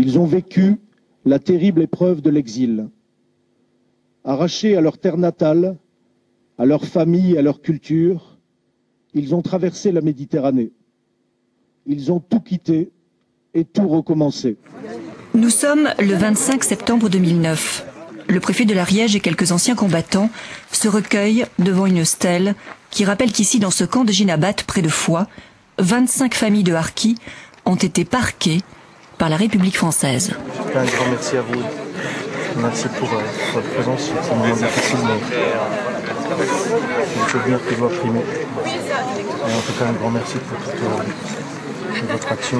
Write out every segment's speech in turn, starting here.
Ils ont vécu la terrible épreuve de l'exil. Arrachés à leur terre natale, à leur famille, à leur culture, ils ont traversé la Méditerranée. Ils ont tout quitté et tout recommencé. Nous sommes le 25 septembre 2009. Le préfet de l'Ariège et quelques anciens combattants se recueillent devant une stèle qui rappelle qu'ici, dans ce camp de Ginabat, près de Foix, 25 familles de harkis ont été parquées par la République française. Un grand merci à vous. Merci pour votre présence sur ce moment difficile. Le souvenir qui doit primer. Et en tout cas, un grand merci pour toute votre action.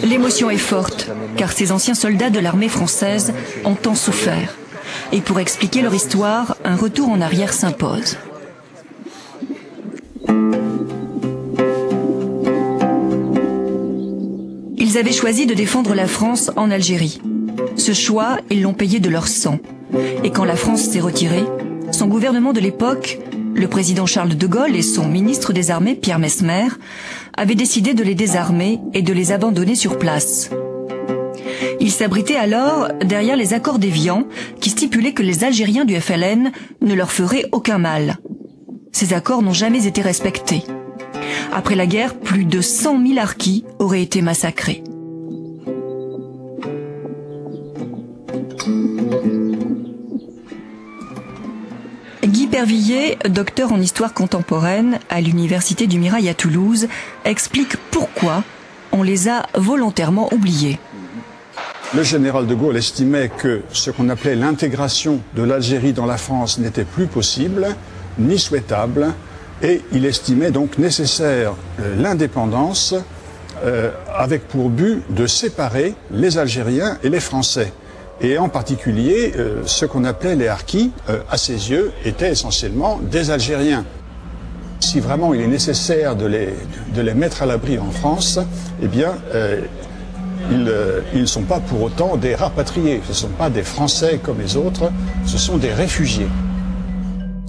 L'émotion est forte, car ces anciens soldats de l'armée française ont tant souffert. Et pour expliquer leur histoire, un retour en arrière s'impose. Ils avaient choisi de défendre la France en Algérie. Ce choix, ils l'ont payé de leur sang. Et quand la France s'est retirée, son gouvernement de l'époque, le président Charles de Gaulle et son ministre des Armées, Pierre Messmer, avaient décidé de les désarmer et de les abandonner sur place. Ils s'abritaient alors derrière les accords d'Évian qui stipulaient que les Algériens du FLN ne leur feraient aucun mal. Ces accords n'ont jamais été respectés. Après la guerre, plus de 100 000 harkis auraient été massacrés. Guy Pervilliers, docteur en histoire contemporaine à l'université du Mirail à Toulouse, explique pourquoi on les a volontairement oubliés. Le général de Gaulle estimait que ce qu'on appelait l'intégration de l'Algérie dans la France n'était plus possible, ni souhaitable, et il estimait donc nécessaire l'indépendance avec pour but de séparer les Algériens et les Français. Et en particulier, ce qu'on appelait les harkis, à ses yeux, étaient essentiellement des Algériens. Si vraiment il est nécessaire de les mettre à l'abri en France, eh bien, ils ne sont pas pour autant des rapatriés. Ce ne sont pas des Français comme les autres, ce sont des réfugiés.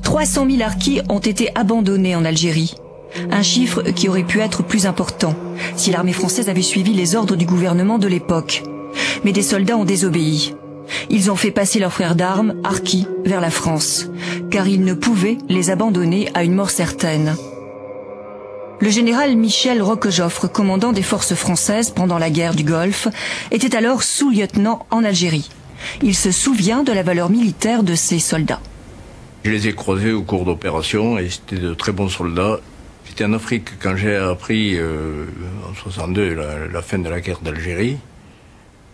300 000 harkis ont été abandonnés en Algérie. Un chiffre qui aurait pu être plus important si l'armée française avait suivi les ordres du gouvernement de l'époque. Mais des soldats ont désobéi. Ils ont fait passer leurs frères d'armes, harkis, vers la France, car ils ne pouvaient les abandonner à une mort certaine. Le général Michel Roquejoffre, commandant des forces françaises pendant la guerre du Golfe, était alors sous-lieutenant en Algérie. Il se souvient de la valeur militaire de ces soldats. Je les ai croisés au cours d'opérations et c'était de très bons soldats. J'étais en Afrique quand j'ai appris en 62 la fin de la guerre d'Algérie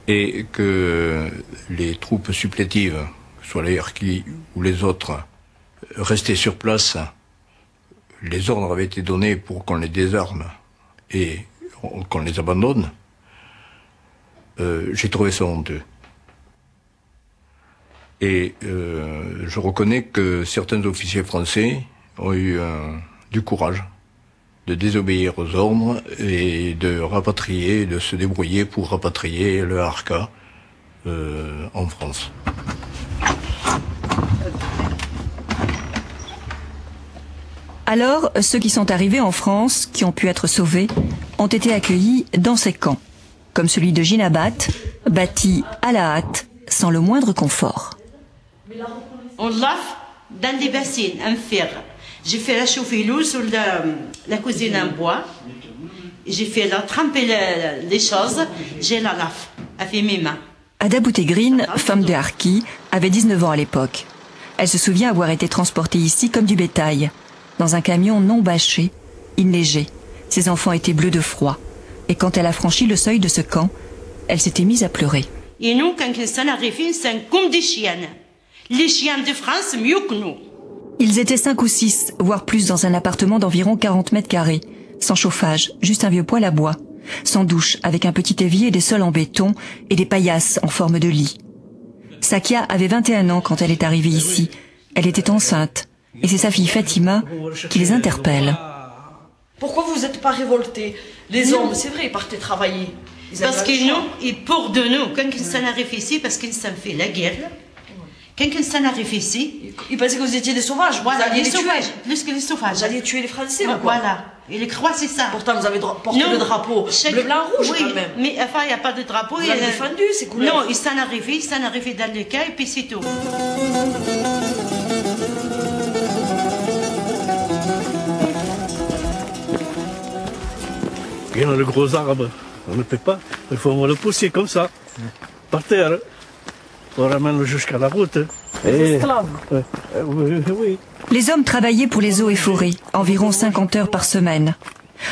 et que les troupes supplétives, que ce soit les harkis ou les autres, restaient sur place. Les ordres avaient été donnés pour qu'on les désarme et qu'on les abandonne. J'ai trouvé ça honteux. Et je reconnais que certains officiers français ont eu du courage de désobéir aux ordres et de rapatrier, de se débrouiller pour rapatrier le harka en France. Alors, ceux qui sont arrivés en France, qui ont pu être sauvés, ont été accueillis dans ces camps, comme celui de Ginabat, bâti à la hâte, sans le moindre confort. On lave dans des bassines en fer. J'ai fait réchauffer l'eau sur la cuisine en bois. J'ai fait tremper les choses. J'ai la lave avec mes mains. Ada Boutégrine, femme de harki, avait 19 ans à l'époque. Elle se souvient avoir été transportée ici comme du bétail, dans un camion non bâché, il neigeait. Ses enfants étaient bleus de froid. Et quand elle a franchi le seuil de ce camp, elle s'était mise à pleurer. Et nous, quand ils sont arrivés, c'est comme des chiennes. Les chiens de France, mieux que nous. Ils étaient 5 ou 6, voire plus, dans un appartement d'environ 40 mètres carrés, sans chauffage, juste un vieux poêle à bois, sans douche, avec un petit évier et des sols en béton et des paillasses en forme de lit. Sakia avait 21 ans quand elle est arrivée ici. Elle était enceinte, et c'est sa fille Fatima qui les interpelle. Pourquoi vous n'êtes pas révoltés? Les hommes, c'est vrai, ils partaient travailler. Parce que nous, et pour de nous, quand ils sont arrivés ici, parce qu'ils ont fait la guerre, Quand ça arrive ici, Ils pensaient que vous étiez des sauvages. voilà, vous alliez les les tuer. sauvages, plus que les sauvages. Vous alliez tuer les Français, ou quoi? Voilà. Et les croix, c'est ça. Pourtant, vous avez porté le drapeau bleu, blanc, rouge, oui, quand même. mais enfin, il n'y a pas de drapeau. Vous avez défendu ces couleurs. Non, ils s'en arrivaient dans le cas et puis c'est tout. Il y a le gros arbre, on ne peut pas, il faut le pousser comme ça, par terre. On ramène jusqu'à la route. Esclaves. Oui. Les hommes travaillaient pour les eaux et forêts, environ 50 heures par semaine.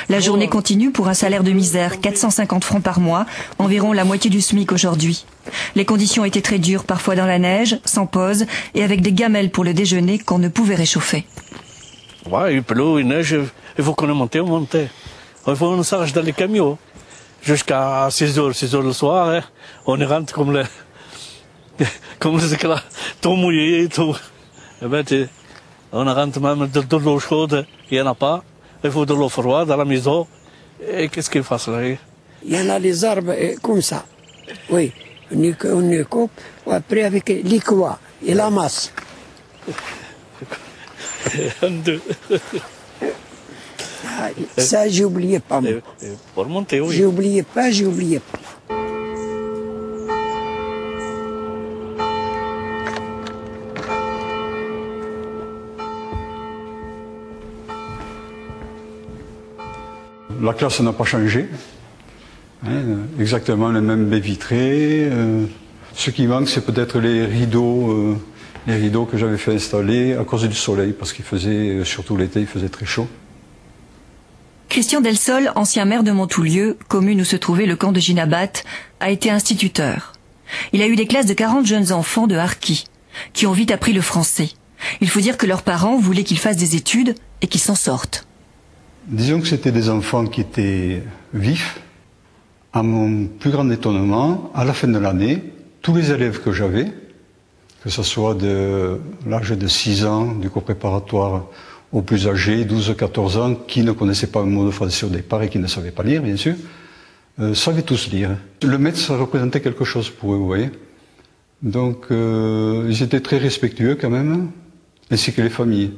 La journée continue pour un salaire de misère, 450 francs par mois, environ la moitié du SMIC aujourd'hui. Les conditions étaient très dures, parfois dans la neige, sans pause, et avec des gamelles pour le déjeuner qu'on ne pouvait réchauffer. Ouais, il pleut, il neige, il faut qu'on monte, on monte. Il faut qu'on s'arrache dans les camions. Jusqu'à 6h le soir, hein, on rentre comme les éclats, tout mouillé, tout. Et ben, on rentre même de l'eau chaude, il n'y en a pas. Il faut de l'eau froide à la maison. Et qu'est-ce qu'il fasse là? Il y en a les arbres comme ça. Oui, on coupe, après avec l'icoa et la masse. Un, deux. Ah, ça, j'ai oublié pas. Moi. Pour monter, oui. J'ai oublié pas. La classe n'a pas changé. Exactement les mêmes baies vitrées. Ce qui manque, c'est peut-être les rideaux que j'avais fait installer à cause du soleil, parce qu'il faisait, surtout l'été, il faisait très chaud. Christian Delsol, ancien maire de Montoulieu, commune où se trouvait le camp de Ginabat, a été instituteur. Il a eu des classes de 40 jeunes enfants de Harki, qui ont vite appris le français. Il faut dire que leurs parents voulaient qu'ils fassent des études et qu'ils s'en sortent. Disons que c'était des enfants qui étaient vifs. À mon plus grand étonnement, à la fin de l'année, tous les élèves que j'avais, que ce soit de l'âge de 6 ans, du cours préparatoire aux plus âgés, 12-14 ans, qui ne connaissaient pas un mot de français au départ et qui ne savaient pas lire, bien sûr, savaient tous lire. Le maître, ça représentait quelque chose pour eux, vous voyez. Donc, ils étaient très respectueux quand même, ainsi que les familles.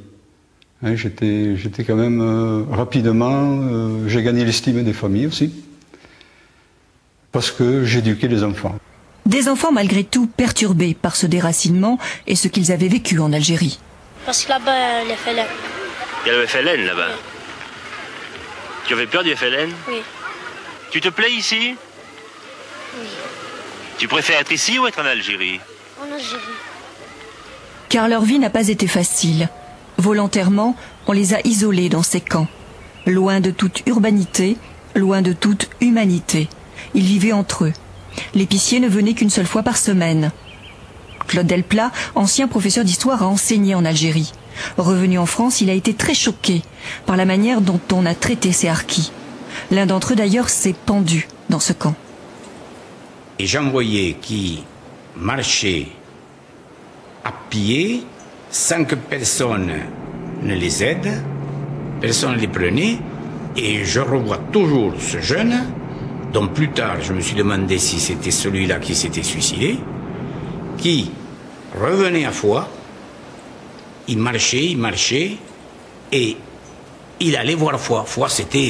Hein, j'étais quand même rapidement, j'ai gagné l'estime des familles aussi, parce que j'éduquais les enfants. Des enfants malgré tout perturbés par ce déracinement et ce qu'ils avaient vécu en Algérie. Parce que là-bas, les FLN. Il y a le FLN là-bas. Tu avais peur du FLN? Oui. Tu te plais ici? Oui. Tu préfères être ici ou être en Algérie? En Algérie. Car leur vie n'a pas été facile. Volontairement, on les a isolés dans ces camps. Loin de toute urbanité, loin de toute humanité. Ils vivaient entre eux. L'épicier ne venait qu'une seule fois par semaine. Claude Delplat, ancien professeur d'histoire, a enseigné en Algérie. Revenu en France, il a été très choqué par la manière dont on a traité ces harkis. L'un d'entre eux d'ailleurs s'est pendu dans ce camp. Et j'en voyais qui marchaient à pied sans que personne ne les aide, personne ne les prenait, et je revois toujours ce jeune, dont plus tard je me suis demandé si c'était celui-là qui s'était suicidé, qui revenait à Foix, il marchait, et il allait voir Foix. Foix, c'était